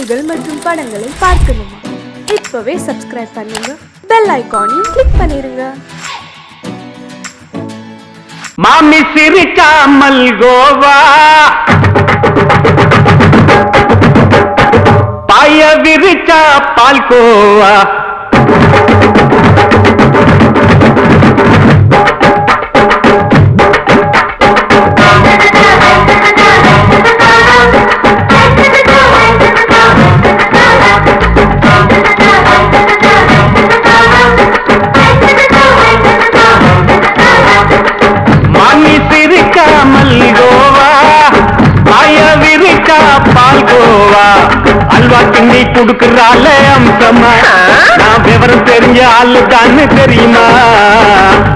செய்திகள் மற்றும் படங்களை பார்க்கணுமா? இப்பவே சப்ஸ்கிரைப் பண்ணுங்க, பெல் ஐகானையும் கிளிக் பண்ணிருங்க. மாமி சிரிக்காமல் கோவா, பாய விரிச்சா பால்கோவா. அல்வா கிண்டி குடுக்கறால அம்சமா, நான் விவரம் தெரிஞ்ச ஆளு தான்னு தெரியுமா?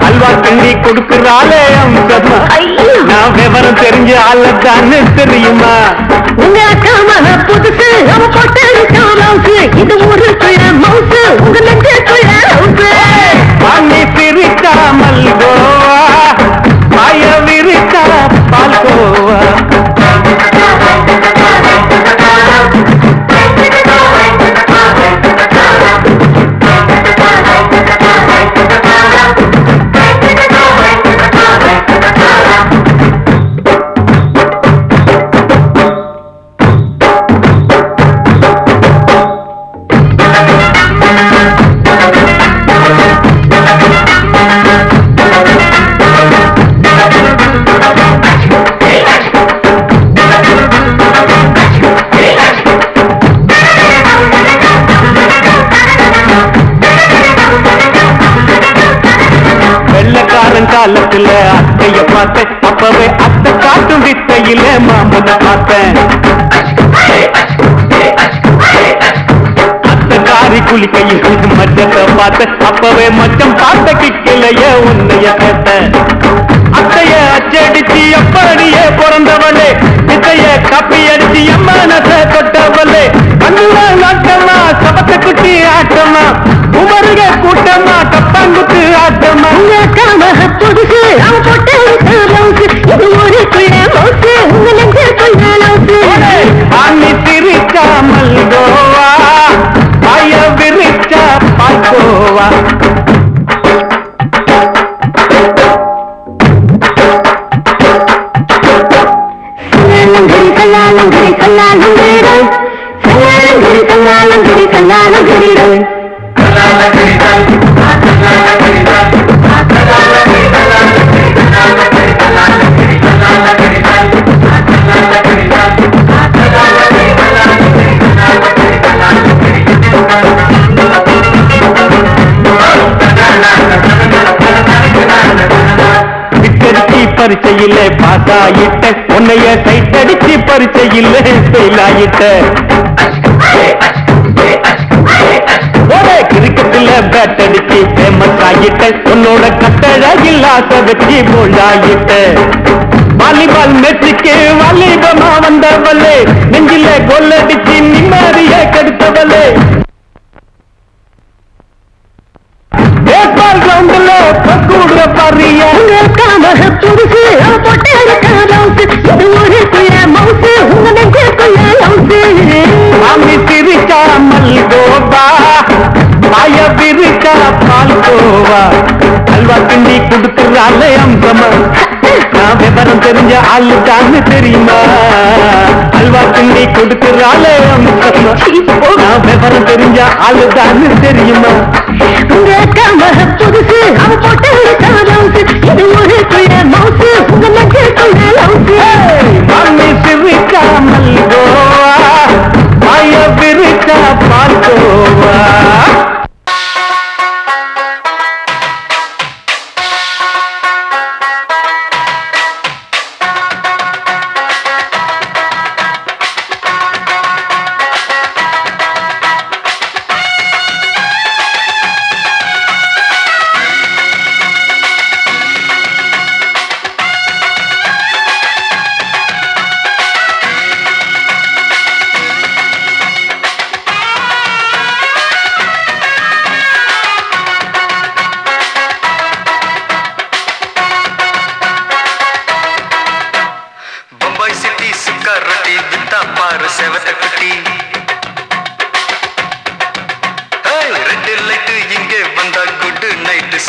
அல்வா கிண்டி குடுக்கறால அம்சமா, நான் விவரம் தெரிஞ்ச ஆளு தான்னு தெரியுமா? உங்க அக்கா மக புதுசு, அவ போட்டு இது ஊருக்குள்ள மவுசு, உங்க நெஞ்சுக்குள்ள ஹவுசு. வாங்கி சிரிக்காமல் கோவா, பாய விரிச்சா பால்கோவா. காலத்துல அத்தைய பார்த்தேன், அப்பவே அத்தை காட்டும் வித்தையில மாமனை பார்த்தேன். அத்தை காரி குளிக்கையில் மச்சத்தை பார்த்தேன், அப்பவே மச்சம் பார்த்த கிக்கலைய உன்னைய கேட்டேன். அத்தைய அச்சடிச்சு எப்படியே பிறந்தவளே, வித்தைய கப்பி அடிச்சு எம்மனத்தை தொட்டவளே. கண்ணுல நாட்டமா, சபத்தை குட்டி ஆட்டமா, உமருக கூட்டமா, கப்பாங்குத்து ஆட்டமா. புதுசு, அவ போட்டு இது ஊருக்குள்ள மவுசு, உங்க நெஞ்சுக்குள்ள லவுசு. வாங்கி சிரிக்காமல் கோவா, பாய விரிச்சா பால்கோவா. பரிச்சையில பாஸ் ஆயிட்ட, உன்னைய சைட் அடிச்சு பரிச்சையில ஃபெயில் ஆயிட்ட. கிரிக்கெட்ல பேட் அடிச்சு ஃபேமஸ் ஆகிட்ட, உன்னோட கட்டழகில் ஆசை வச்சு போல்ட் ஆகிட்ட. வாலிபால் மேட்சுக்கு வாலிபமா வந்தவளே, நெஞ்சில கோல் அடிச்சு நிம்மதிய கெடுத்தவளே. பேஸ்பால் கிரவுண்ட்ல கூடுற பாரியா, புதுசு, அவ போட்டு இது ஊருக்குள்ள மவுசு, உங்க நெஞ்சுக்குள்ள லவுசு. மாமி சிரிக்காமல் கோவா, பாய விரிச்சா பால்கோவா. அல்வா கிண்டி குடுக்கறால அம்சமா, நான் விவரம் தெரிஞ்ச ஆளு தான்னு தெரியுமா? அல்வா கிண்டி கொடுக்கறால அம்சமா, நான் விவரம் தெரிஞ்ச ஆளு தான்னு தெரியுமா? உங்க அக்கா மக புதுசு, அவ போட்டு இது ஊருக்குள்ள மவுசு, உங்க நெஞ்சுக்குள்ள லவுசு. மாமி சிரிக்காமல் கோவா, பாய விரிச்சா பால்கோவா.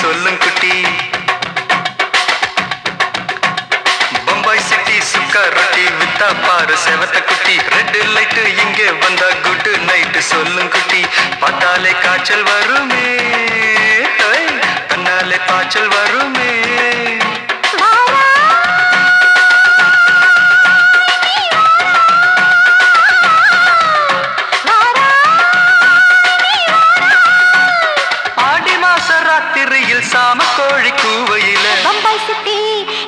சொல்லும் குட்டி பம்பாய் சிட்டி சுக்கா ரொட்டி வித்தா பாரு செவத்த குட்டி ரெட் லைட் இங்கே வந்தா குட் நைட் சொல்லும் குட்டி பார்த்தாலே காய்ச்சல் வருமே தன்னாலே பாய்ச்சல் வருமே சாம கோழி கூவையில பம்பாய் சிட்டி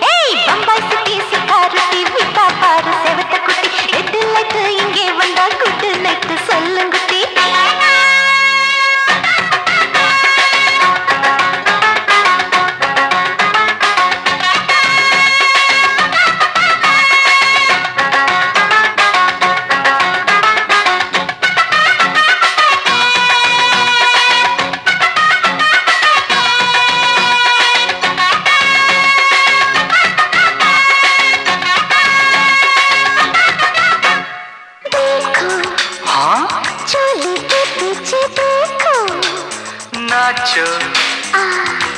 ஏய் பம்பாய் சிட்டி சிக்காரத்தி விட்டா பாரு செவத்த குட்டி ரெட் லைட் இங்கே வந்தா குட் நைட் சொல்லுங்குட்டி नाचो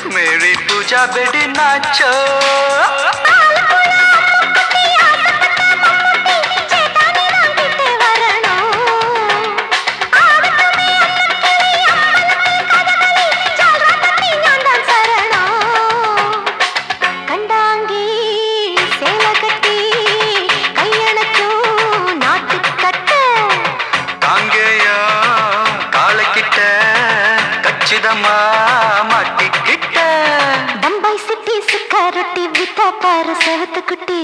मेरी पूजा बेटी नाचो பம்பாய் சிட்டி சுக்காரொட்டி வித்தா பாரு செவத்த குட்டி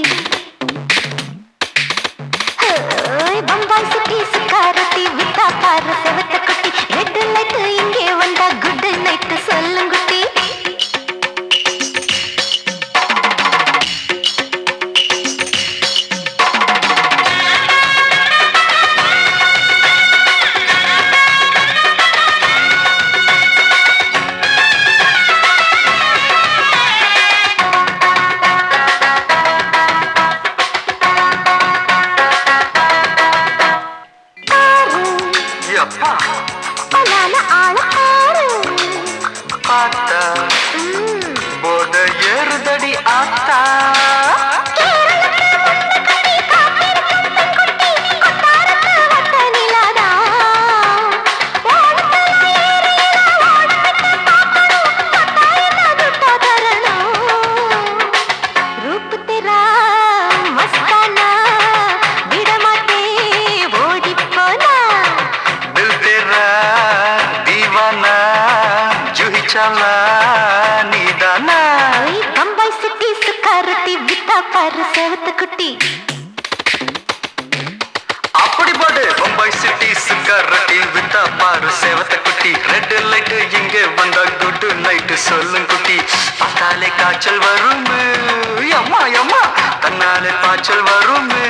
பம்பாய் சிட்டி சுக்காரொட்டி வித்தா பாரு செவத்த குட்டி ரெட் லைட் இங்கே வந்தா குட் நைட் சொல்லுங்குட்டி போத ஏறுதடி ஆத்தா பம்பாய் சிட்டி சுக்காரத்தி வித்தா பாரு செவத்த குட்டி அப்படி போடு பம்பாய் சிட்டி சுக்காரத்தி வித்தா பாரு செவத்த குட்டி ரெட் லைட் இங்கே வந்தா குட் நைட் சொல்லும் குட்டி பார்த்தாலே காய்ச்சல் வருமே அம்மா அம்மா தன்னாலே பாய்ச்சல் வருமே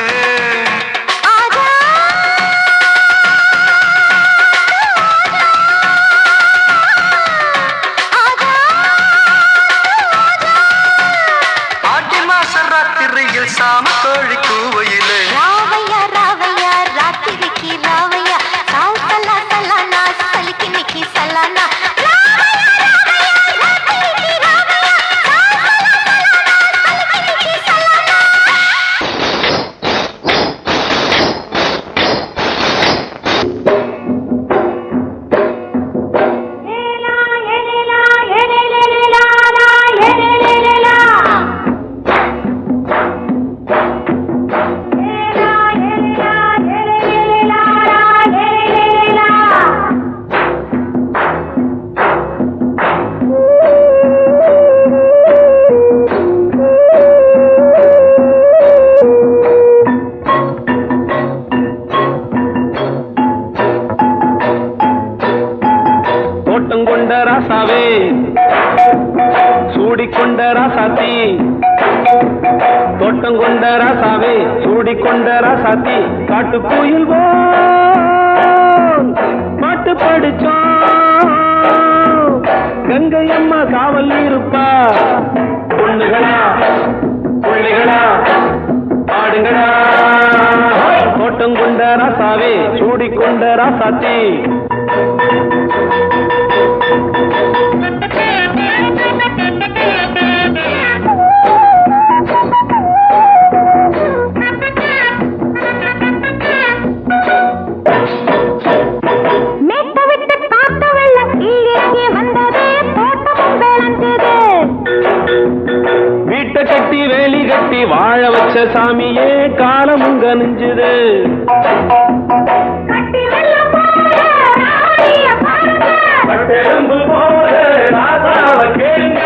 சாம கோழி கூவையிலே ராவையா ராவையா ராத்திரிக்கு ராவையா சாவு சலா சலானா சலிக்கு நிக்கி சலானா ராசாவே சூடிக்கொண்ட ராசாத்தி தோட்டம் கொண்ட ராசாவே சூடிக்கொண்ட ராசாத்தி காட்டு கோயில் பாட்டு படிச்சோம் கங்கை அம்மா காவல் இருப்பா பொண்ணுகளா பிள்ளைகளா பாடுங்களா தோட்டம் கொண்ட ராசாவே சூடிக்கொண்ட ராசாத்தி சாமியே காலமுங்க நெஞ்சுது போல ராசாவை கேளுங்க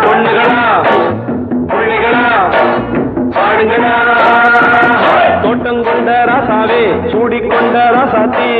பொண்ணுகளா புள்ளிகளா பாடுங்களா தோட்டம் கொண்ட ராசாவே சூடிக்கொண்ட ராசாத்தி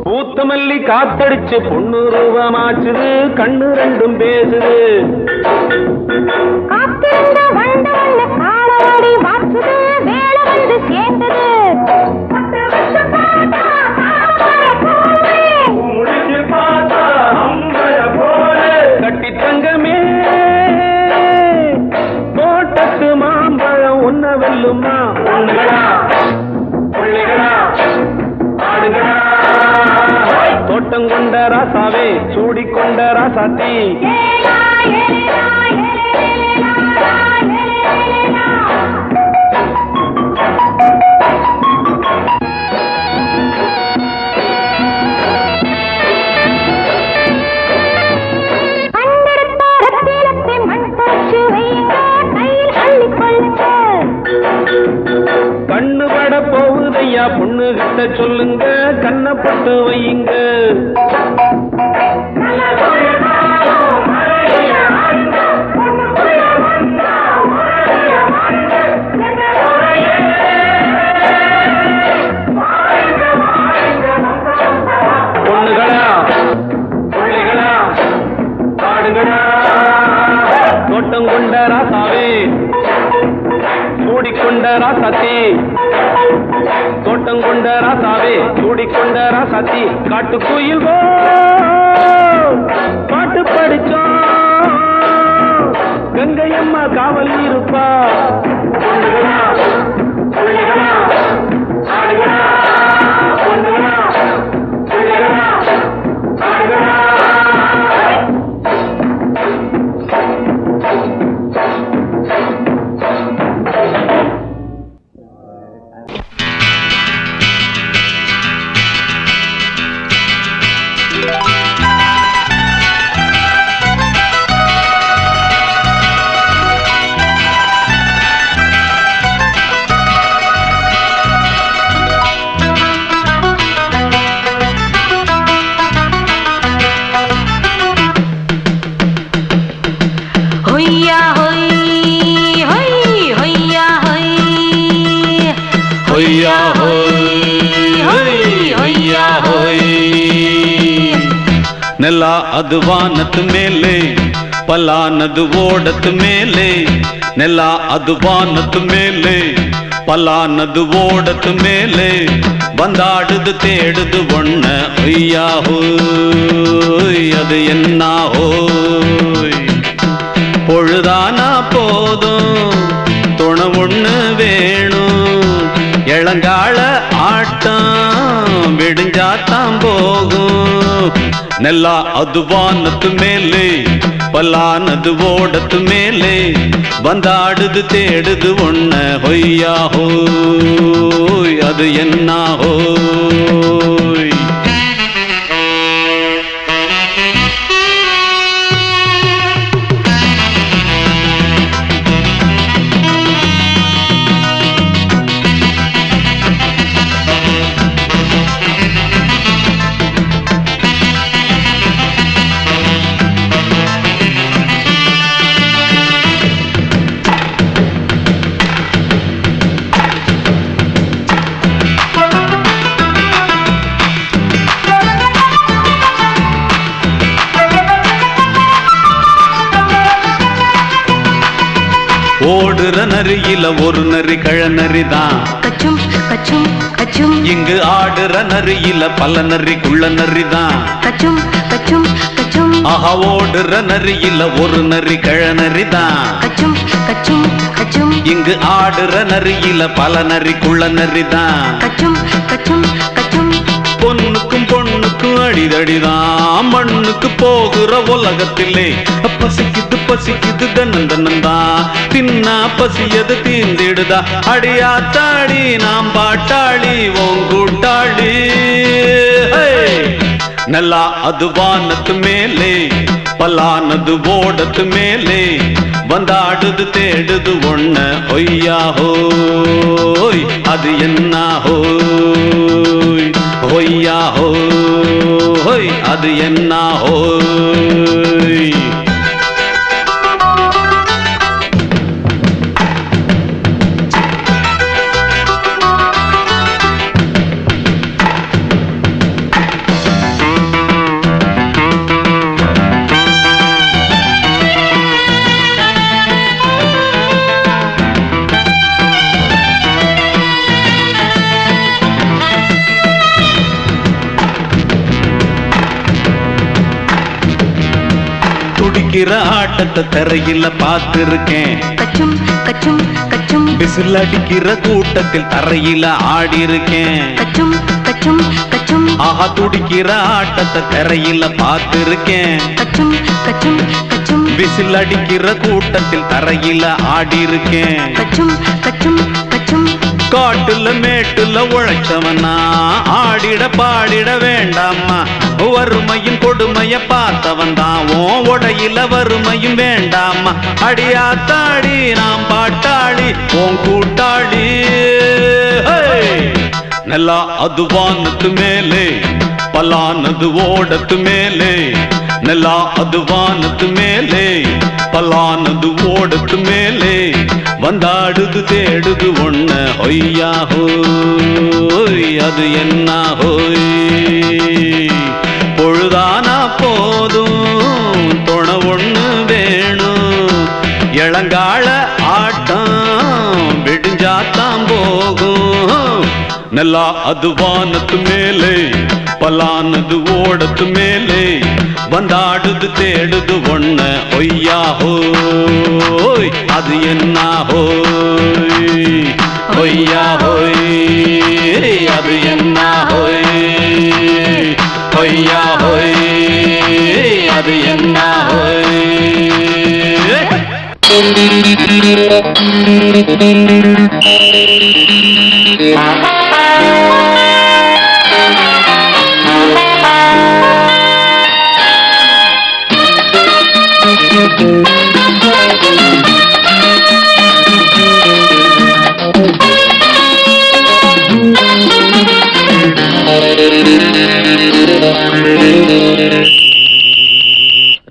பூத்தமல்லி காத்தடிச்சு பொண்ணு ரூபமாச்சுது கண்ணு ரெண்டும் பேசுது கட்டி தங்கமே தோட்டத்து மாம்பழம் ஒன்ன வெல்லுமா பொண்ணுகளா புள்ளிகளா ஆடுகளா தோட்டம் கொண்ட ராசாவே சூடிக்கொண்ட ராசாத்தி கண்ணு பட போகுதையா பொண்ணு கிட்ட சொல்லுங்க கண்ணப்பட்டு வையுங்க பொண்ணுகளா புள்ளிகளா பாடுங்களா தோட்டம் கொண்ட ராசாவே சூடிக்கொண்ட ராசாத்தி தோட்டம் கொண்ட ராசாவே சூடிக்கொண்ட ராசாத்தி காட்டுக்குயில் பாட்டு படிச்சோம் கங்கையம்மா காவல் இருப்பா பொண்ணுகளா புள்ளிகளா ஆடுகளா பொண்ணுகளா புள்ளிகளா ஆடுகளா ನೆಲ ಅದು ವಾನದ ಮೇಲೆ ಪಲಾನದು ಓಡದ ಮೇಲೆ ನೆಲ ಅದು ವಾನದ ಮೇಲೆ ಪಲಾನದು ಓಡದ ಮೇಲೆ ಬಂದಾಡುದು தேடுது ஒண்ண ஐயா ஹோய் அது என்ன ஹோய் பொழுதானா போதும் துணை ஒண்ணு வேணும் இளங்கால ஆட்டம் விடிஞ்சாத்தான் போகும் ನೆಲ ಅದು ವಾನದ ಮೇಲೆ ಪಲಾನದು ಓಡದ ಮೇಲೆ ಬಂದಾಡುದು தேடுது ஒண்ண ಹೊಯ್ಯಾ ಹೋಯ್ ಅದು ಎನ್ನ ಹೋಯ್ ஓடுற நரியில ஒரு நரி கழநரிதான் கச்சும் கச்சும் கச்சும் இங்கு ஆடுற நரியில பல நரி குள்ள நரிதான் கச்சும் கச்சும் கச்சும் ஆஹா ஓடுற நரியில ஒரு நரி கழநரிதான் கச்சும் கச்சும் கச்சும் இங்கு ஆடுற நரியில பல நரி குள்ள நரிதான் கச்சும் கச்சும் கச்சும் பொண்ணுக்கும் பொண்ணுக்கும் மண்ணுக்கு அடிதடிதான் மண்ணுக்கு போகிற உலகத்திலே பசிக்குது பசிக்குது தன்னந்தன்னந்தான் தின்னா பசியது தீர்ந்திடுதா அடியாத்தாடி நாம் பாட்டாளி உன் கூட்டாளி நல்லா அது வானத்து மேலே பலானது ஓடத்து மேலே வந்தாடுது தேடுது ஒண்ண ஒய்யா ஹோய் அது என்ன ஹோய் ஒய்யா ஹோய் அது என்ன ஹோய் துடிக்கிற ஆட்டத்தை தரையில பார்த்திருக்கேன் கச்சும் கச்சும் கச்சும் விசில் அடிக்கிற கூட்டத்தில் தரையில ஆடி இருக்கேன் கச்சும் கச்சும் கச்சும் ஆஹா துடிக்கிற ஆட்டத்தை தரையில பார்த்திருக்கேன் கச்சும் கச்சும் கச்சும் விசில் அடிக்கிற கூட்டத்தில் தரையில ஆடி இருக்கேன் கச்சும் கச்சும் கச்சும் காட்டுல மேட்டுல உழைச்சவனா ஆடிட பாடிட வேண்டாமா வறுமையும் கொடுமைய பார்த்தவன் தான் உடையில வறுமையும் வேண்டாமா அடியாத்தாடி நாம் பாட்டாளி உன் கூட்டாளி நல்லா அது வானத்து மேலே பலானது ஓடத்து மேலே நல்லா அது வானத்து மேலே பலானது ஓடத்து மேலே வந்தாடுது தேடுது ஒண்ண ஒய்யா ஹோய் அது என்ன ஹோய் பொழுதானா போதும் துணை ஒண்ணு வேணும் இளங்கால ஆட்டம் விடிஞ்சாத்தான் போகும் நல்லா அது வானத்து மேலே பலானது ஓடத்து மேலே வந்தாடுது தேடுது ஒண்ண ஒய்யா ஹோய் அது என்ன ஹோய் ஒய்யா ஹோய் அது என்ன ஹோய் ஒய்யா ஹோய் அது என்ன ஹோய்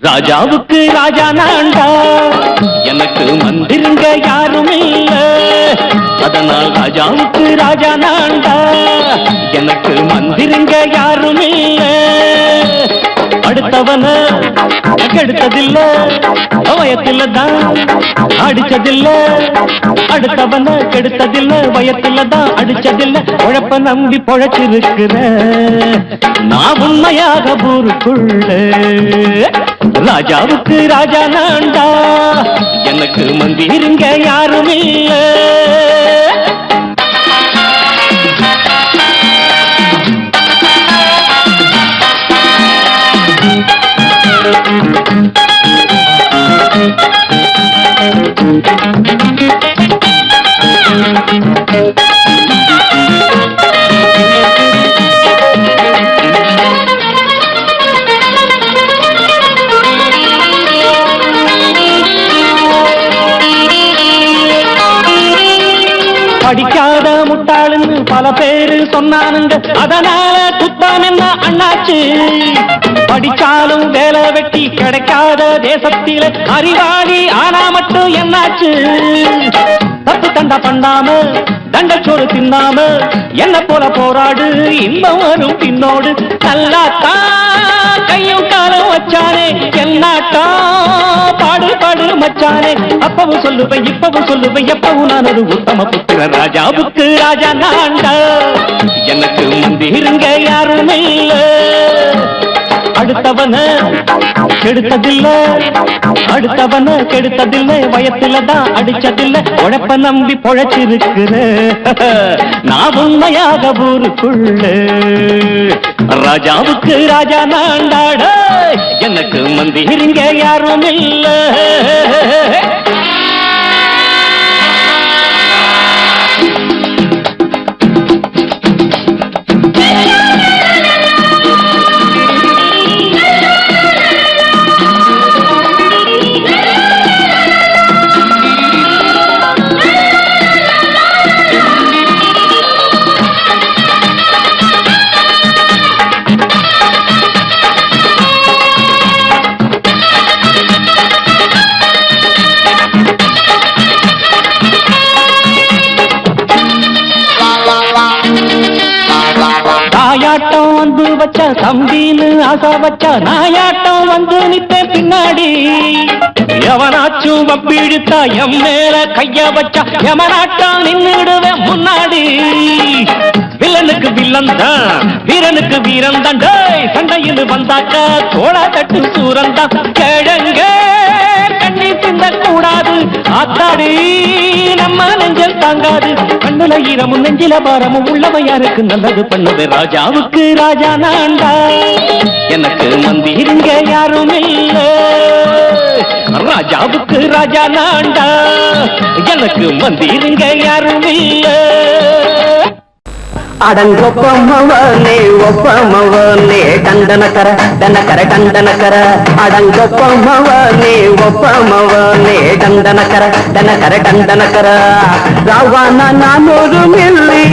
ராஜாவுக்கு ராஜா நான்டா எனக்கு மந்திருங்க யாரும் இல்ல அதனால் ராஜாவுக்கு ராஜா நான்டா எனக்கு மந்திருங்க யாரும் இல்ல அடுத்தவன கெடுத்ததில்ல வயத்துல தான் அடிச்சதில்ல அடுத்தவன கெடுத்ததில்ல வயத்துல தான் அடிச்சதில்ல உழப்ப நம்பி பொழைச்சிருக்கிற நான் உண்மையாக ஊருக்குள்ள ராஜாவுக்கு ராஜா நான்டா எனக்கு மந்திருங்க யாரும் இல்ல படிக்காத முட்டாளுன்னு பல பேரு சொன்னானுங்க அதனால குத்தம் என்ன அண்ணாச்சு படிச்சாலும் வேலை வெட்டி கிடைக்காத தேசத்தில அறிவாளி ஆனா மட்டும் என்னாச்சு தப்பு தண்டா பண்ணாம தண்டச்சோறு தின்னாம என்ன போல போராடு இன்பம் வரும் பின்னோடு நல்லாத்தான் கையும் காலம் வச்சானே என்னாட்டா பாடு பாடு மச்சானே அப்பவும் சொல்லுவேன் இப்பவும் சொல்லுவேன் எப்பவும் நான் ஒரு உத்தம புத்திர ராஜாவுக்கு ராஜா நான்டா எனக்கு முந்திருங்க யாரும் இல்ல அடுத்தவன கெடுத்ததில்ல, அடுத்தவன கெடுத்ததில்லை, வயத்துல தான் அடிச்சதில்லை, உழைப்ப நம்பி பொழைச்சிருக்கிற நான் உண்மையாக ஊருக்குள்ள ராஜாவுக்கு ராஜா நாண்டாட, எனக்கு மந்திரிங்க யாரும் இல்ல. தாயாட்டம் வந்து வச்ச தம்பின்னு ஆசா வச்ச நாயாட்டம் வந்து நித்தேன் பின்னாடி, எவனாச்சும் வப்பிழுத்தா எம் மேல கைய வச்சா எவனாட்டம் நின்னுடுவேன் முன்னாடி. வில்லனுக்கு வில்லன் தான், வீரனுக்கு வீரன் தான், சண்டையில் வந்தாக்க தோளா தட்டு சூரன் தான். கிழங்க கண்ணி சிந்த கூடாது ஆத்தாடி, நம்ம நெஞ்சல் தாங்காது, கண்ணுல ஈரமும் நெஞ்சில பாரமும் உள்ளவன் யாருக்கு நல்லது பண்ணுது. ராஜாவுக்கு ராஜா நான்டா, எனக்கு மந்திரிங்க யாரும் இல்ல. ராஜாவுக்கு ராஜா நான்டா, எனக்கு மந்திரிங்க யாரும் இல்ல. அடங்கொப்பமவனே ஒப்பமவனே டண்டனக்கர டனக்கர டண்டனக்கர, அடங்கொப்பமவனே ஒப்பமவனே டண்டனக்கர டனக்கர டண்டனக்கர. ராவானா நான் ஒரு மில்லி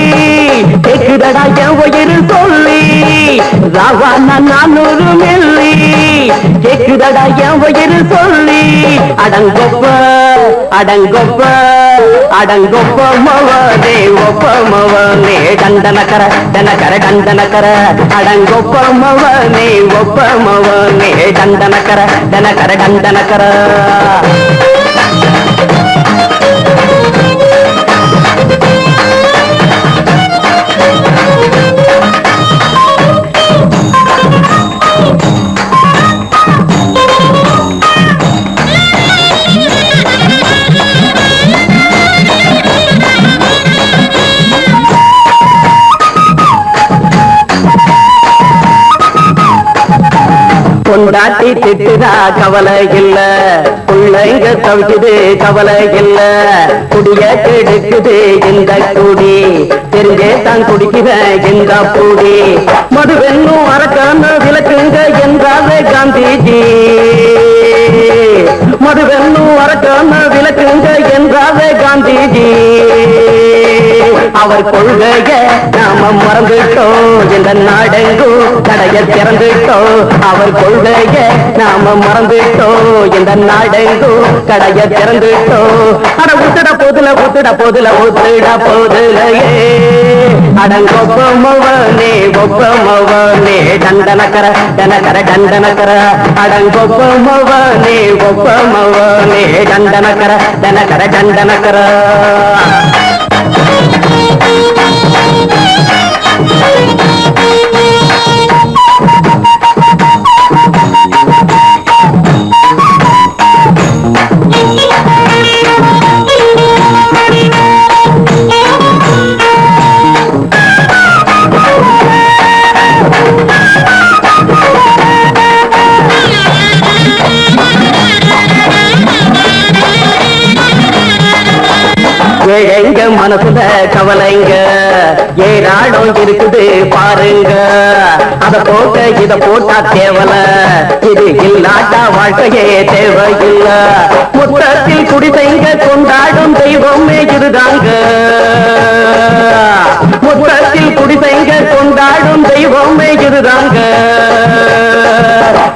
கேக்குதடா என் உயிர் சொல்லி, ராவானா நான் ஒரு மில்லி கேக்குதடா என் உயிர் சொல்லி. அடங்கொப்ப அடங்கொப்ப அடங்கொப்பமவனே ஒப்பமவனே டண்டனக்கர டனக்கர டண்டனக்கர, அடங்கொப்பமவனே ஒப்பமவனே டண்டனக்கர டனக்கர டண்டனக்கர. கொண்டாட்டி திட்டுதா கவலை இல்ல, பிள்ளைங்க தவிக்குது கவலை இல்ல, குடிய கெடுக்குது இந்த குடி, தெரிஞ்சே தான் குடிக்கிற இந்த பூடி. மதுவென்னும் அரக்கான விளக்குங்க என்றாவே காந்திஜி, மதுவென்னும் அரக்கான விளக்குங்க என்றாவே காந்திஜி. அவர் கொள்கைய நாம மறந்துட்டோம், இந்த நாடெங்கும் கடைய திறந்துட்டோம். அவர் கொள்கைய நாம மறந்துட்டோம், இந்த நாடெங்கும் கடைய திறந்துட்டோம். அட ஊத்துட போதுல ஊத்துட போதுல ஊத்துட போதுலையே, அடங்கொப்பமவனே ஒப்பமவனே டண்டனக்கர டனக்கர டண்டனக்கர, அடங்கொப்பமவனே ஒப்பமவனே டண்டனக்கர டனக்கர டண்டனக்கர. எங்க மனசுல கவலைங்க ஏராளம் இருக்குது பாருங்க, அத போட்ட இத போட்டா தேவல, இது இல்லாட்டா வாழ்க்கையே தேவையில்ல. முத்தத்தில் குடிசைங்க கொண்டாடும் தெய்வமே இதுதாங்க, முத்தத்தில் குடிசைங்க கொண்டாடும் தெய்வமே இதுதாங்க.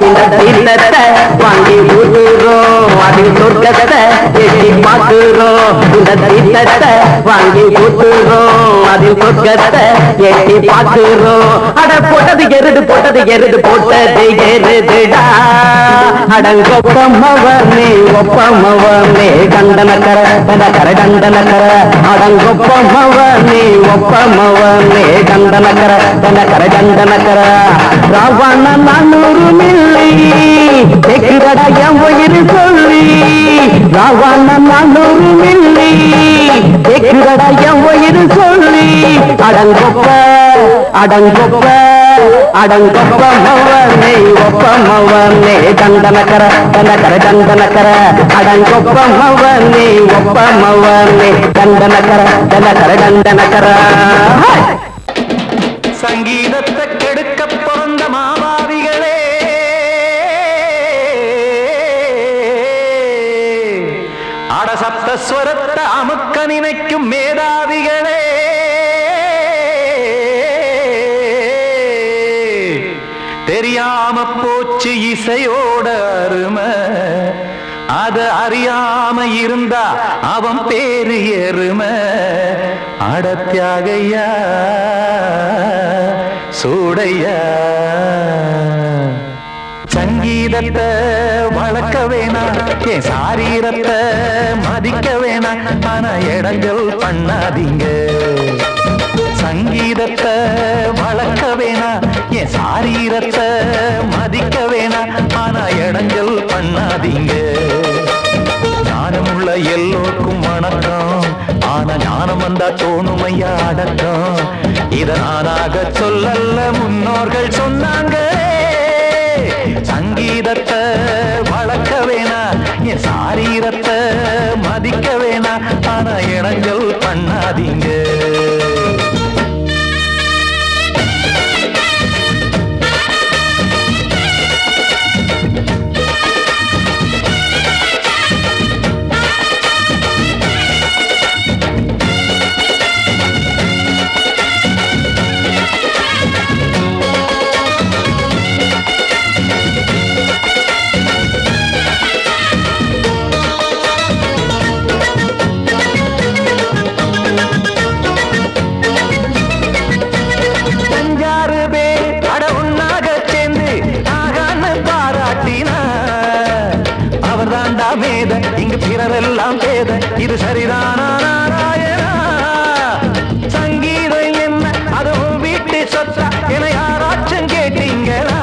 இந்த தீர்த்தத்தை வாங்கி ஊத்துறோம், அதில் சொர்க்கத்தை எட்டி பார்க்கிறோம். இந்த தீர்த்தத்தை வாங்கி ஊத்துறோம், அதில் சொர்க்கத்தை எட்டி பார்க்கிறோம். அட போட்டது எருது போட்டது எருது போட்டது எருதுடா, அடங்கொப்பமவனே ஒப்பமவனே டண்டனக்கர டனக்கர டண்டனக்கர, அடங்கொப்பமவனே ஒப்பமவனே டண்டனக்கர டனக்கர டண்டனக்கர. ராவண நானு 400 மில்லி கேக்குதடா என் உயிர் சொல்லி ராவான 400 மில்லி கேக்குதடா என் உயிர் சொல்லி அடங்கொப்ப அடங்கொப்ப அடங்கொப்ப மவனே ஒப்ப மவனே தந்தனக்கர தனக்கர தந்தனக்கர அடங்கொப்ப மவனே ஒப்ப மவனே தந்தனக்கர தனக்கர தந்தனக்கர சங்கீதத்தை கெடுக்க பிறந்த மாவாதிகளே அடசப்தஸ்வரத்தை அமுக்க நினைக்கும் மேதாவிகளே தெரியாம போச்சு இசையோட அருமை அத அறியாம இருந்தா அவன் பேரு எருமை அடத்தியாகையா சூடையா சங்கீதத்தை வளர்க்க வேணாம் என் சாரீரத்தை மதிக்க வேணாம் ஆனா இடங்கள் பண்ணாதீங்க சங்கீதத்தை வளர்க்க வேணாம் என் சாரீரத்தை மதிக்க வேணாம் ஆனா இடங்கள் பண்ணாதீங்க ஞானமுள்ள எல்லோருக்கும் வணக்கம் ஆனா ஞானம் வந்தா தோணுமையா அடக்கம் இத நானாக சொல்லல்ல முன்னோர்கள் சொன்னாங்க சங்கீதத்தை வளர்க்க வேணா என் சாரீரத்தை மதிக்க வேணா ஆனா இடங்கள் பண்ணாதீங்க இங்கு பிறரெல்லாம் பேத இது சரிதானா நாராயணா சங்கீதம் என்ன அதுவும் வீட்டு சொத்தா என யாராச்சும் கேட்டீங்களா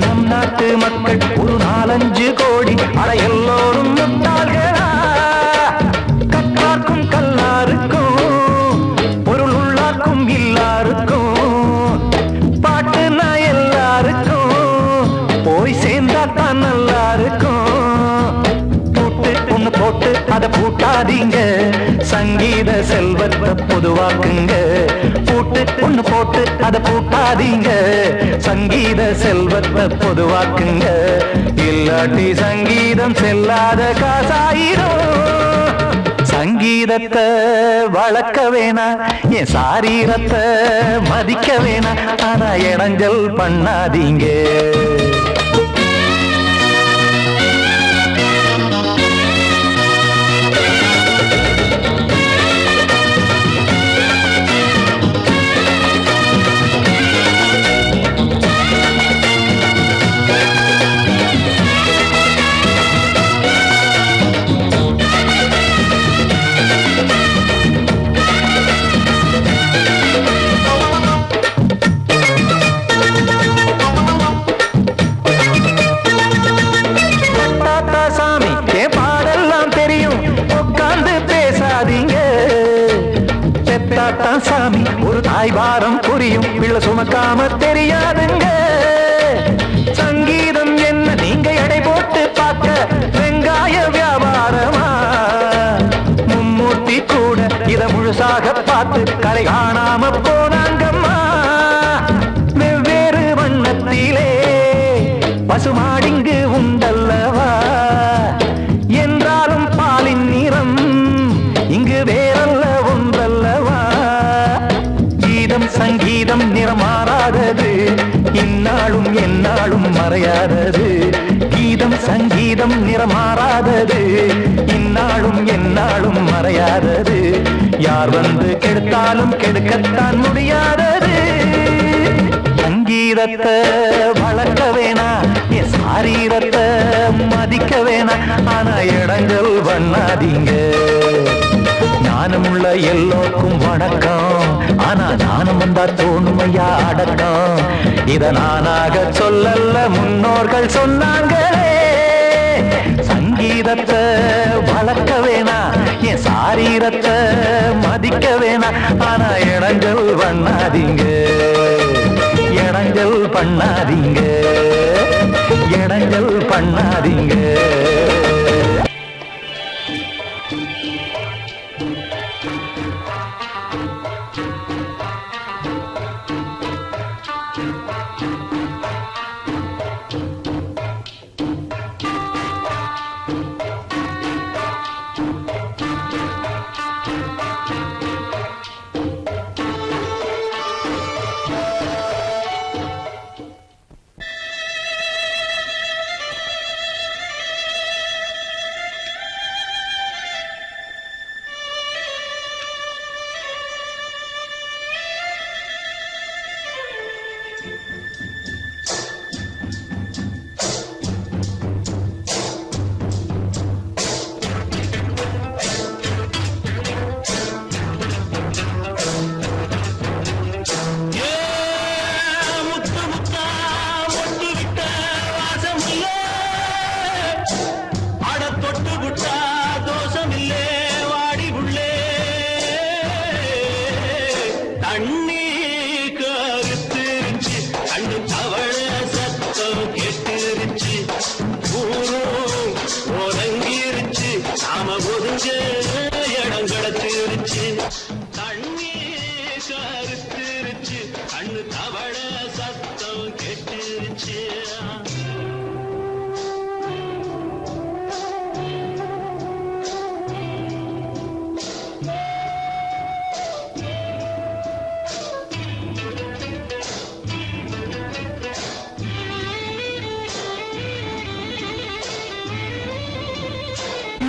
நம் நாட்டு மக்கள் ஒரு 4-5 கோடி அட எல்லோரும் முட்டாள்களா கற்றார்க்கும் கல்லாருக்கும் பொருள் உள்ளார்க்கும் இல்லாருக்கும் பாட்டுனா எல்லாருக்கும் போய் சேர்ந்தா தான் நல்லா இருக்கும் போட்டு அத பூட்டாதீங்க சங்கீத செல்வத்தை பொதுவாக்குங்க பூட்டு ஒண்ணு போட்டு அத பூட்டாதீங்க சங்கீத செல்வத்தை பொதுவாக்குங்க இல்லாட்டி சங்கீதம் செல்லாத காசாயிரும் சங்கீதத்தை வளர்க்க வேணா என் சாரீரத்தை மதிக்க வேணா ஆனா இடைஞ்சல் பண்ணாதீங்க சாமி ஒரு தாய் பாரம் புரியும் பிள்ளை சுமக்காம தெரியாதுங்க சங்கீதம் என்ன நீங்க எடை போட்டு பார்க்க வெங்காய வியாபாரமா மும்மூர்த்தி கூட இத முழுசாக பார்த்து கரை காணாம போனாங்கம்மா வெவ்வேறு வண்ணத்திலே பசுமாடிங்கு உண்டல்லவா என்றாலும் பாலின் நிறம் இங்கு வேறல்ல ஒன்றல்லவா சங்கீதம் நிறமாறாதது இந்நாளும் எந்நாளும் மறையாதது கீதம் சங்கீதம் நிறமாறாதது இந்நாளும் எந்நாளும் மறையாதது யார் வந்து கெடுத்தாலும் கெடுக்கத்தான் முடியாதது சங்கீதத்தை வளர்க்க வேணா என் சாரீரத்தை மதிக்க வேணா ஆனா இடங்கள் பண்ணாதீங்க ஞானமுள்ள எல்லோருக்கும் வணக்கம் ஆனா ஞானம் வந்தா தோணுமையா அடக்கம். இத நானாக சொல்லல்ல, முன்னோர்கள் சொன்னாங்களே. சங்கீதத்தை வளர்க்க வேணா, என் சாரீரத்தை மதிக்க வேணா. ஆனா இடைஞ்சல் பண்ணாதீங்க, இடைஞ்சல் பண்ணாதீங்க, இடைஞ்சல் பண்ணாதீங்க.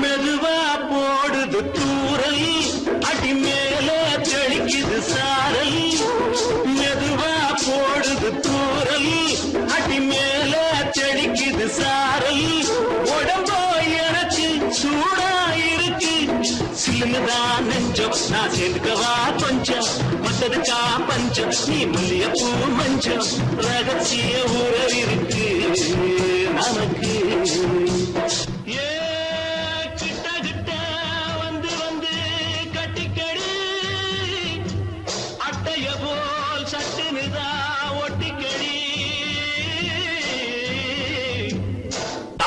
மெதுவா போடுது தூரல், அடி மேல தெளிக்குது சாரல். மெதுவா போடுது தூரல், அடி மேல தெளிக்குது சாரல். உடம்போ எனக்கு சூடா இருக்கு, சிலுதான் நெஞ்சம் நான் சேர்ந்துக்கவா கொஞ்சம். மத்ததுக்கா பஞ்சம், நீ மல்லியப்பூ மஞ்சம். ரகசிய உறவிருக்கு நமக்கு.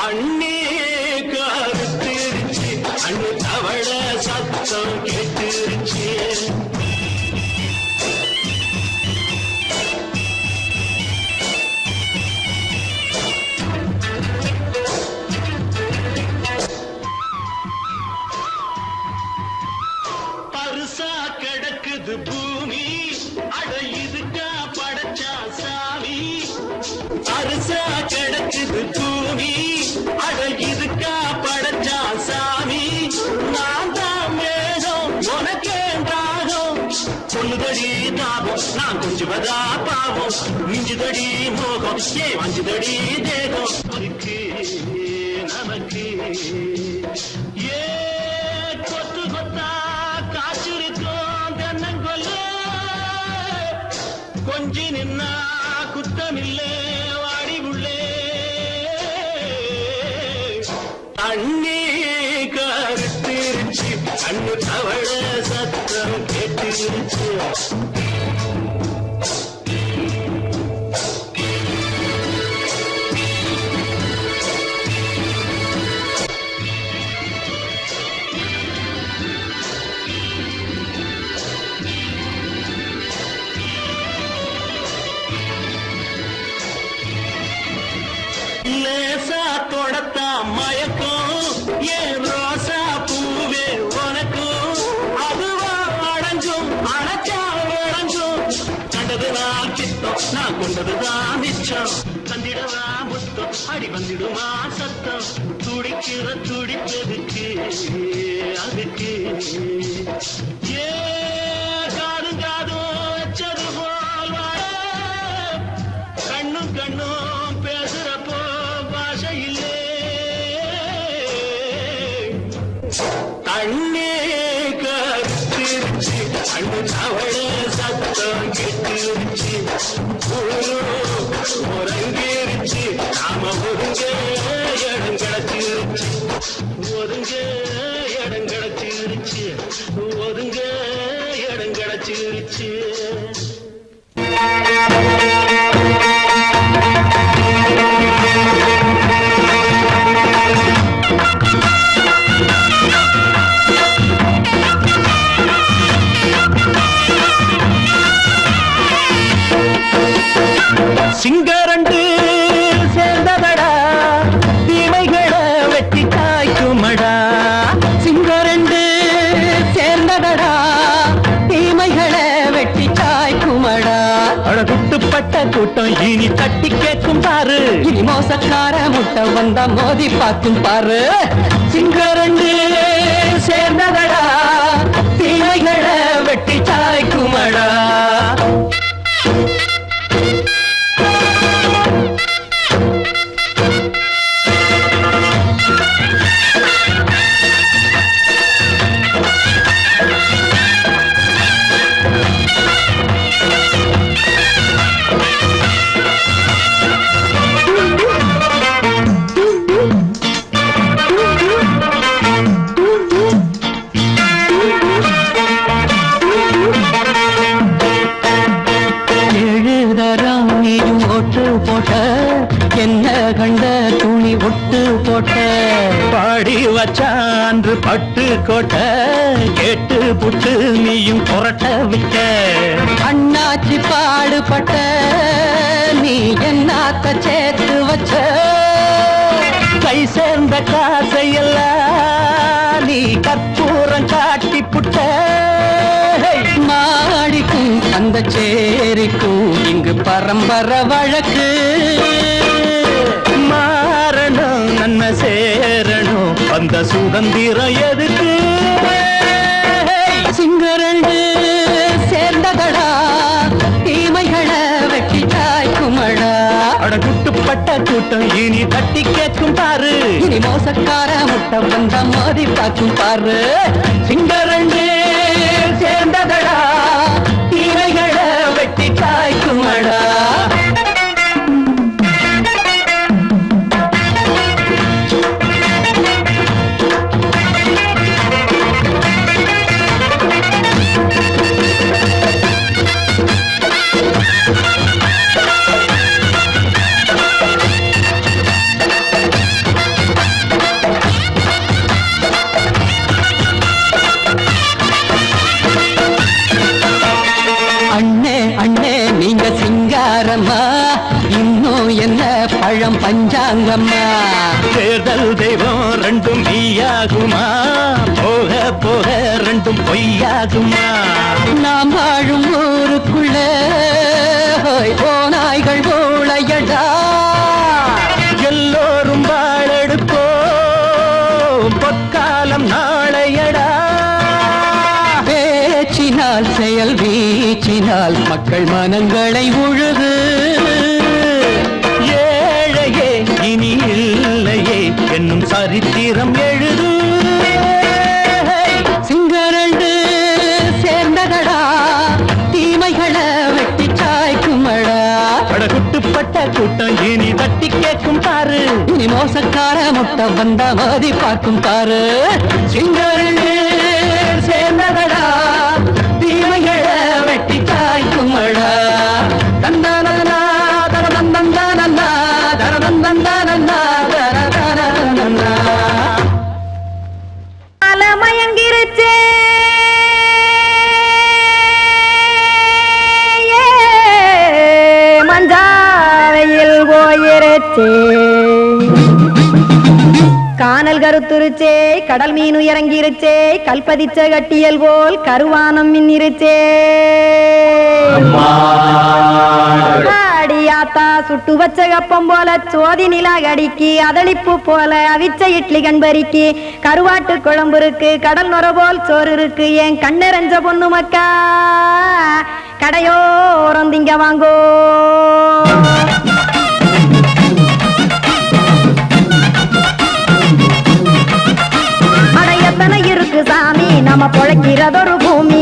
அண்ணே கருத்திருச்சு, அண்ணு தவள சத்தம் கேட்டுருச்சு. பரிசா கிடக்குது பூமி, அட இதுக்கா படைச்சா சாமி. பரிசா கிடக்குது பூமி, அட இதுக்கா படைச்சா சாமி. நான் தான் மேகம் உனக்கே தாகம், சொல்லுதடி தாபம் நான் கொஞ்சுவதா பாவம். மிஞ்சுதடி மோகம் ஏன் வஞ்சுதடி தேகம் இருக்கு நமக்கு. ஏ கொத்து கொத்தா காய்ச்சிருக்கோம் தென்னங்கொல்ல, கொஞ்சி நின்னா குத்தமில்லே வாடி உள்ளே. அண்ணே கருத்திருச்சு, அண்ணு தவள சத்தம் கேட்டுருச்சு. லேசா தொடத்தா மயக்கம், ஏன் ரோசா பூவே உனக்கும். அதுவா அடைஞ்சும் அடைச்சா விளைஞ்சும், கண்டதுதான் சித்தம் நான் கொண்டதுதான் மிச்சம். தந்திடவா முத்தம் அடி வந்திடுமா சத்தம், துடிக்கிற துடிப்பதுக்கு அதுக்கு. ஏ காதும் காதும் வச்சது போல் வாழ, கண்ணும் கண்ணும் பேசுறப்போ பாஷை இல்லே. அண்ணே கருத்திருச்சு, அண்ணு தவள சத்தம் கிடைச்சிருச்சு ஒருங்கிருச்சு நாம ஒருங்க இடம் கிடைச்சிருச்சு ஒருங்க இடம் கிடைச்சிருச்சு ஒருங்க இடம் கிடைச்சிருச்சு சிங்கரண்டு சேர்ந்ததடா தீமைகளை வெட்டி காய்க்குமடா சிங்கரண்டு சேர்ந்ததடா தீமைகளை வெட்டி காய்க்குமடா அழகுட்டுப்பட்ட கூட்டம் இனி தட்டி கேட்கும் பாரு இனி மோசக்கார முட்டை வந்தா மோதி பார்க்கும் பாரு சிங்கரண்டு சேர்ந்ததடா தீமைகளை வெட்டி காய்க்குமடா என்ன கண்ட துணி ஒட்டு போட்ட பாடி வச்சான்று பட்டு கோட்ட கேட்டு புட்டு நீயும் புரட்ட விட்ட அண்ணாச்சி பாடுபட்ட நீ என்னாத்த சேர்த்து வச்ச கை சேர்ந்த காசையெல்லாம் நீ கற்பூரம் காட்டி புட்ட மாடிக்கும் அந்த சேரிக்கும் இங்கு பரம்பரை வழக்கு மாறணும் நன்மை சேரணும் அந்த சுதந்திரம் எதுக்கு சிங்கரண்டு சேர்ந்ததடா தீமைகளை வெட்டி காய்க்குமடா அடகுட்டுப்பட்ட கூட்டம் இனி தட்டி கேட்கும் பாரு இனி மோசக்கார முட்டை வந்த மோதி பார்க்கும் பாரு சிங்கரண்டு சேர்ந்ததடா தீமைகளை வெட்டி காய்க்குமடா இன்னும் என்ன பழம் பஞ்சாங்கம்மா தேர்தல் தெய்வம் ரெண்டும் மெய்யாகுமா போக போக ரெண்டும் பொய்யாகுமா நாம் வாழும் ஊருக்குள்ள போனாய்கள் போளையடா எல்லோரும் வாழெடுப்போம் பொற்காலம் நாளையடா பேச்சினால் செயல் வீச்சினால் மக்கள் மனங்களை உழுது ஏழையே இனி இல்லையே என்னும் சரித்திரம் எழுது சிங்கரண்டு சேர்ந்ததடா தீமைகளை வெட்டி சாய்க்குமடா அடகுட்டுப்பட்ட கூட்டம் இனி தட்டி கேட்கும் பாரு இனி மோசக்கார முட்டை வந்தா மோதி பார்க்கும் பாரு சிங்கரண்டு சேர்ந்ததடா தீமைகளை வெட்டி காய்க்குமடா தந்தானா தரதந்தந்தானா தரதந்தந்தானா தரதந்தந்தானா மயங்கிருச்சே மஞ்சாவையில் போயிருச்சே கானல் கருத்துருச்சே கடல் மீன் இறங்கிருச்சே கல்பதிச்ச கட்டியல் போல் கருவானம் மின்னிருச்சே ஆத்தா சுட்டு வச்ச கப்பம் போல சோதி நிலா கடிக்கு அதளிப்பு போல அவிச்ச இட்லி கண்பறிக்கு கருவாட்டு குழம்பு இருக்கு கடல் நுர போல் சோறு இருக்கு என் கண்ணெரஞ்ச பொண்ணு மக்கா கடையோரம் திங்க வாங்கோ அட எத்தனை இருக்கு சாமி நம்ம பொழைக்கிறதொரு பூமி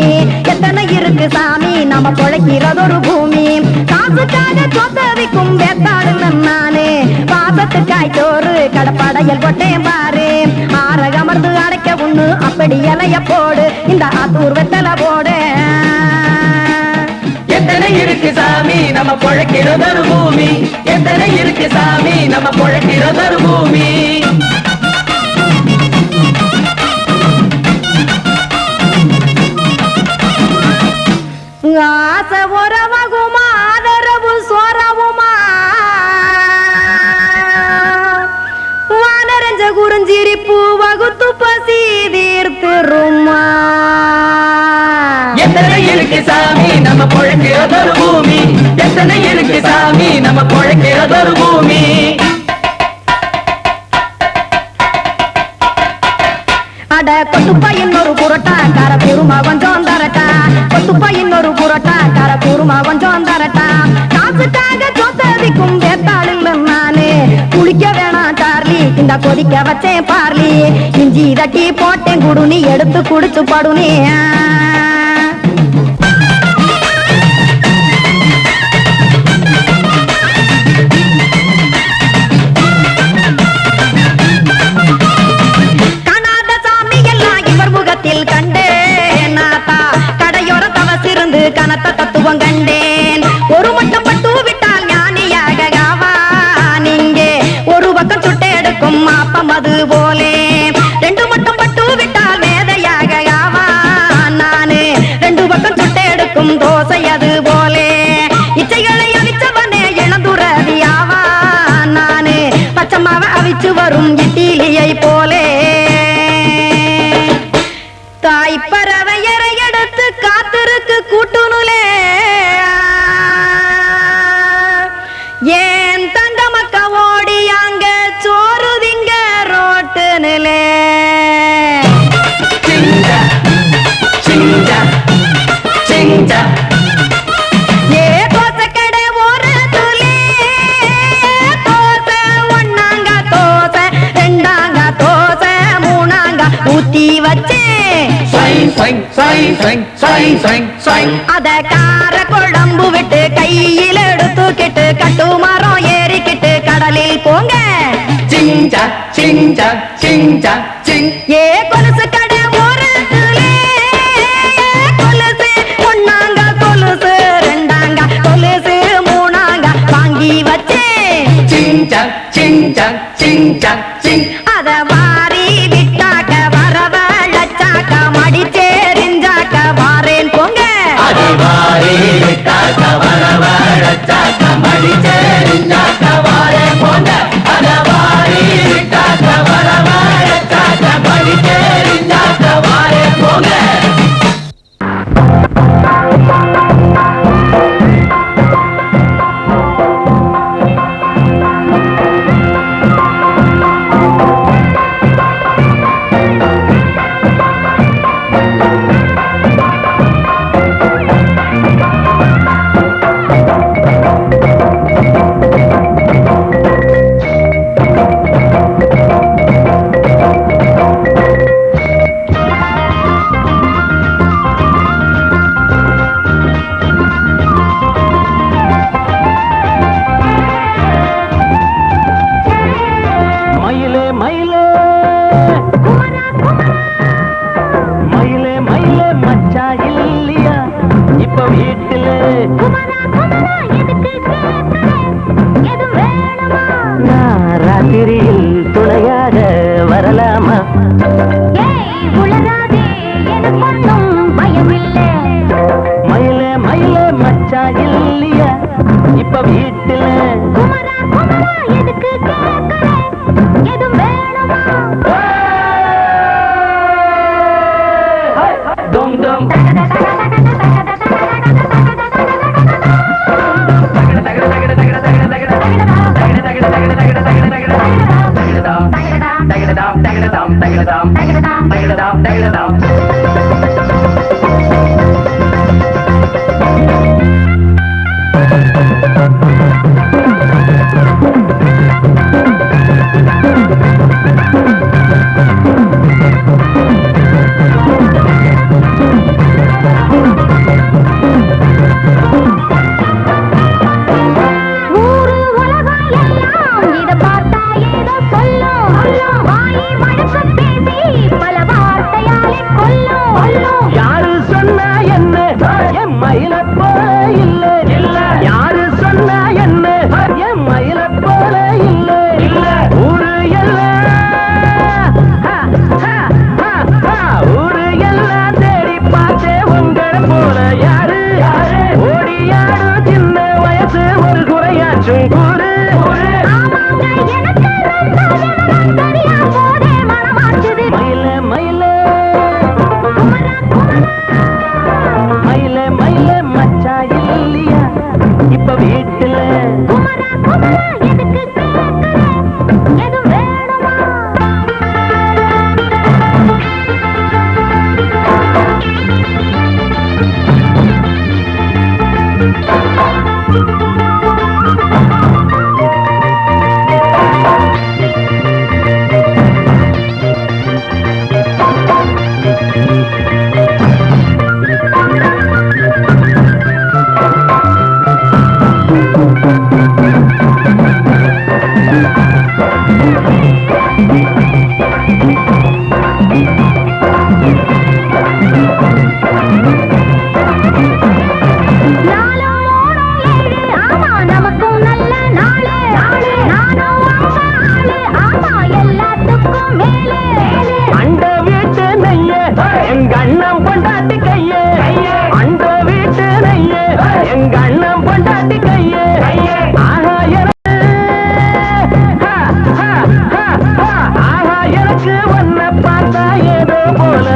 எத்தனை இருக்கு சாமி நம்ம பொழைக்கிறதொரு பூமி காசுக்காக சொத்தவிக்கும் வேத்தாடு நானு பாசத்துக்காய் சோறு கடப்படையல் கொட்டேன் பாரு ஆரகமர்ந்து அடைக்க ஒண்ணு அப்படி இலைய போடு இந்த ஆத்தூர் வெத்தலை போடு எத்தனை இருக்கு சாமி நம்ம பொழைக்கிறதொரு பூமி எத்தனை இருக்கு சாமி நம்ம பொழைக்கிறதொரு பூமி ஆசை உறவகுமா ஆதரவு சோறவுமா வானரஞ்ச குறிஞ்சிரிப்பு வகுத்து பசி தீர்த்துருமா எத்தனை இருக்கு சாமி நம்ம பொழைக்கிறதொரு பூமி எத்தனை இருக்கு சாமி நம்ம பொழைக்கிறதொரு பூமி அட கொத்துப்பா இன்னொரு புரோட்டா கார குருமா கொஞ்சம் தரட்டா கொத்துப்பா இன்னொரு புரோட்டா கார குருமா கொஞ்சம் தரட்டா காசுக்காக சொத்ததிக்கும் வேத்தாளில் நானு குளிக்க வேணாம் சார்லி இந்த கொதிக்க வச்சேன் பார்லி இஞ்சி தட்டி போட்டேன் குடுனி எடுத்து குடிச்சு படுனி கண்டேன் நாத்தா கடையோர தவசிருந்து கனத்த தத்துவம் கண்டேன் ஒரு மட்டும் பட்டு விட்டால் ஞானியாக நீங்கே ஒரு பக்கம் சுட்டு எடுக்கும் மாப்பம் அது போலே ரெண்டு மட்டும் பட்டு விட்டால் மேதையாக நானு ரெண்டு பக்கம் சுட்டு எடுக்கும் தோசை அது போலே இச்சைகளை அவிச்சவனே இளந்துறவியாவா நானு பச்சமாவ அவிச்சு வரும் இட்டிலியை போலே தாய் பறவையரை எடுத்து காத்திருக்கு கூட்டுனுலே ஏன் தங்க மக்க ஓடி அங்க சோறுதிங்க ரோட்டு நிலே ஏ தோசை கடை ஒரு துளே தோசை ஒன்னாங்க தோசை ரெண்டாங்க தோசை மூணாங்க ஊத்தி வச்சே அத கார குழம்பு விட்டு கையில் எடுத்துக்கிட்டு கட்டு மரம் ஏறிக்கிட்டு கடலில் போங்க ஏ கொலுசு கடை ஓரத்துலே கொலுசு ஒன்னாங்க கொலுசு ரெண்டாங்க கொலுசு மூணாங்க வாங்கி வச்சே அத வாரி விட்டாக்க வரவழைச்சாக்க மடிச்சேரிஞ்சாக்க வாரேன் போங்க ராத்திரியில் துணையாக வரலாமா மயிலே மயிலே மச்சா இல்லையா இப்ப வீட்டுல dum dum அண்ட வீட்டு நெய்ய எங்க அண்ணன் பொண்டாட்டி கையே அண்ட வீட்டு நெய்ய எங்க அண்ணன் பொண்டாட்டி கையே ஆஹா எனக்கு ஒன்ன பார்த்தா ஏதோ போல